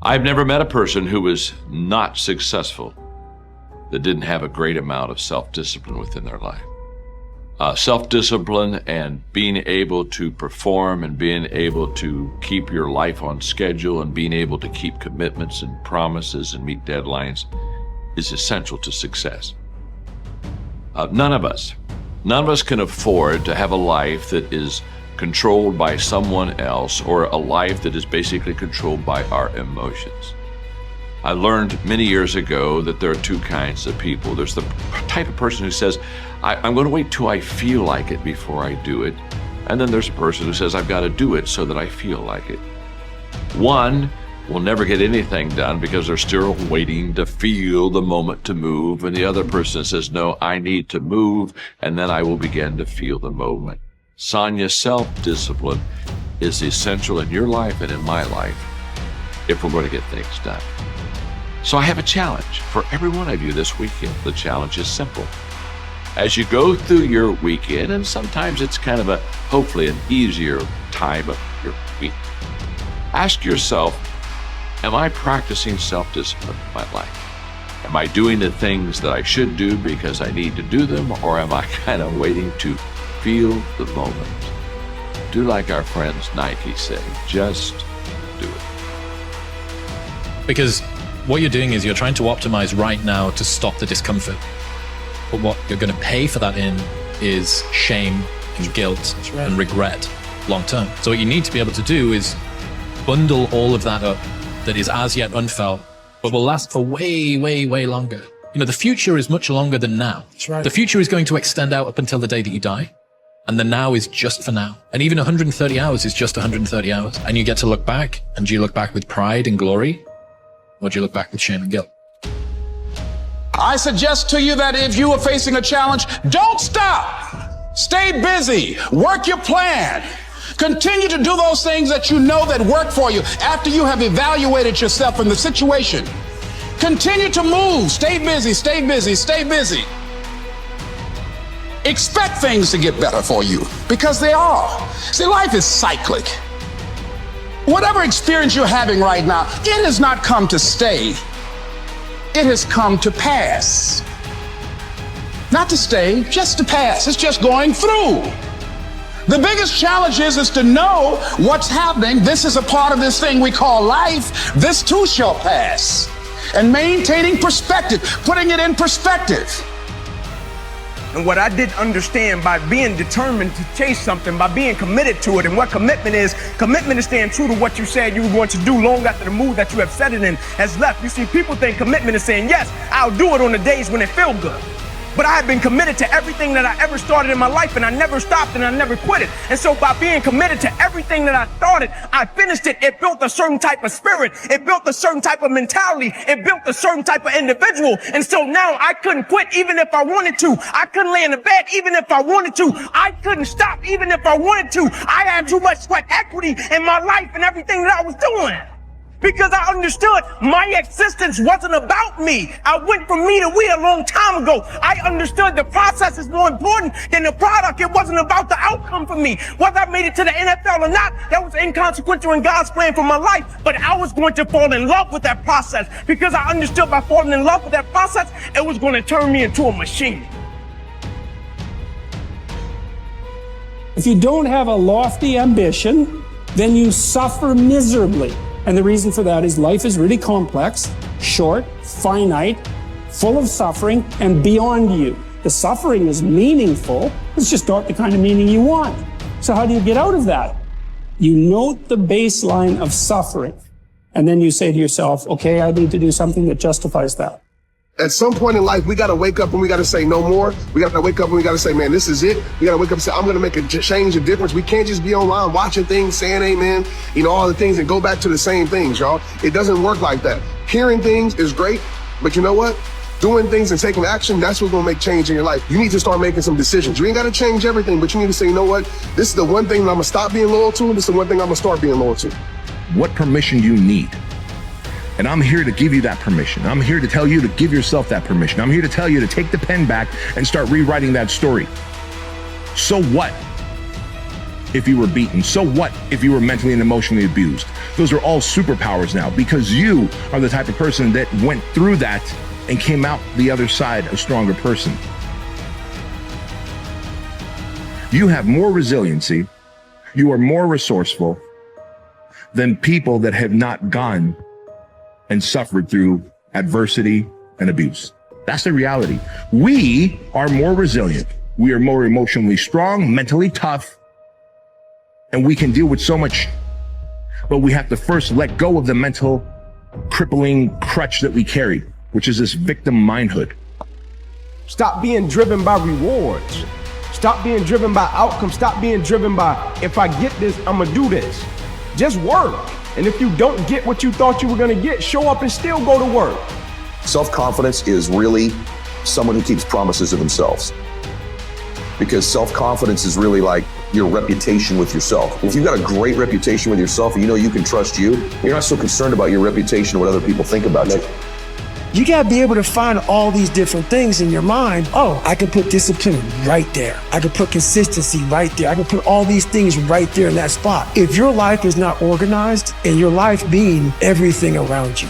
I've never met a person who was not successful that didn't have a great amount of self-discipline within their life. Self-discipline and being able to perform and being able to keep your life on schedule and being able to keep commitments and promises and meet deadlines is essential to success. None of us can afford to have a life that is controlled by someone else, or a life that is basically controlled by our emotions. I learned many years ago that there are two kinds of people. There's the type of person who says, I'm going to wait till I feel like it before I do it. And then there's a person who says, I've got to do it so that I feel like it. One will never get anything done because they're still waiting to feel the moment to move. And the other person says, no, I need to move, and then I will begin to feel the moment. Sonia, self-discipline is essential in your life and in my life if we're going to get things done. So I have a challenge for every one of you this weekend. The challenge is simple. As you go through your weekend, and sometimes it's kind of hopefully an easier time of your week, ask yourself, am I practicing self-discipline in my life? Am I doing the things that I should do because I need to do them, or am I kind of waiting to feel the moment? Do like our friends Nike say, just do it. Because what you're doing is you're trying to optimize right now to stop the discomfort. But what you're going to pay for that in is shame and guilt and regret long term. So what you need to be able to do is bundle all of that up that is as yet unfelt, but will last for way, way, way longer. You know, the future is much longer than now. That's right. The future is going to extend out up until the day that you die. And the now is just for now. And even 130 hours is just 130 hours. And you get to look back. And do you look back with pride and glory? Or do you look back with shame and guilt? I suggest to you that if you are facing a challenge, don't stop. Stay busy. Work your plan. Continue to do those things that you know that work for you after you have evaluated yourself in the situation. Continue to move. Stay busy, stay busy, stay busy. Expect things to get better for you, because they are. See, life is cyclic. Whatever experience you're having right now, it has not come to stay. It has come to pass. Not to stay, just to pass. It's just going through. The biggest challenge is to know what's happening. This is a part of this thing we call life. This too shall pass. And maintaining perspective, putting it in perspective. And what I didn't understand by being determined to chase something, by being committed to it, and what commitment is staying true to what you said you were going to do long after the mood that you have set it in has left. You see, people think commitment is saying, yes, I'll do it on the days when it feels good. But I have been committed to everything that I ever started in my life, and I never stopped and I never quit it. And so by being committed to everything that I started, I finished it. It built a certain type of spirit. It built a certain type of mentality. It built a certain type of individual. And so now I couldn't quit even if I wanted to. I couldn't lay in the bed even if I wanted to. I couldn't stop even if I wanted to. I had too much sweat equity in my life and everything that I was doing. Because I understood my existence wasn't about me. I went from me to we a long time ago. I understood the process is more important than the product. It wasn't about the outcome for me. Whether I made it to the NFL or not, that was inconsequential in God's plan for my life. But I was going to fall in love with that process, because I understood by falling in love with that process, it was going to turn me into a machine. If you don't have a lofty ambition, then you suffer miserably. And the reason for that is life is really complex, short, finite, full of suffering, and beyond you. The suffering is meaningful, it's just not the kind of meaning you want. So how do you get out of that? You note the baseline of suffering, and then you say to yourself, okay, I need to do something that justifies that. At some point in life, we got to wake up and we got to say no more. We got to wake up and we got to say, man, this is it. We got to wake up and say, I'm going to make a change, a difference. We can't just be online watching things, saying amen, all the things, and go back to the same things, y'all. It doesn't work like that. Hearing things is great, but you know what? Doing things and taking action, that's what's going to make change in your life. You need to start making some decisions. You ain't got to change everything, but you need to say, you know what? This is the one thing that I'm going to stop being loyal to, and this is the one thing I'm going to start being loyal to. What permission you need. And I'm here to give you that permission. I'm here to tell you to give yourself that permission. I'm here to tell you to take the pen back and start rewriting that story. So what? if you were beaten? So what if you were mentally and emotionally abused? Those are all superpowers now, because you are the type of person that went through that and came out the other side a stronger person. You have more resiliency, you are more resourceful than people that have not gone and suffered through adversity and abuse. That's the reality. We are more resilient. We are more emotionally strong, mentally tough, and we can deal with so much. But we have to first let go of the mental crippling crutch that we carry, which is this victim mindhood. Stop being driven by rewards. Stop being driven by outcomes. Stop being driven by, if I get this, I'm gonna do this. Just work. And if you don't get what you thought you were gonna get, show up and still go to work. Self-confidence is really someone who keeps promises of themselves. Because self-confidence is really like your reputation with yourself. If you've got a great reputation with yourself and you know you can trust you, you're not so concerned about your reputation or what other people think about you. You gotta be able to find all these different things in your mind. Oh, I can put discipline right there. I can put consistency right there. I can put all these things right there in that spot. If your life is not organized and your life being everything around you,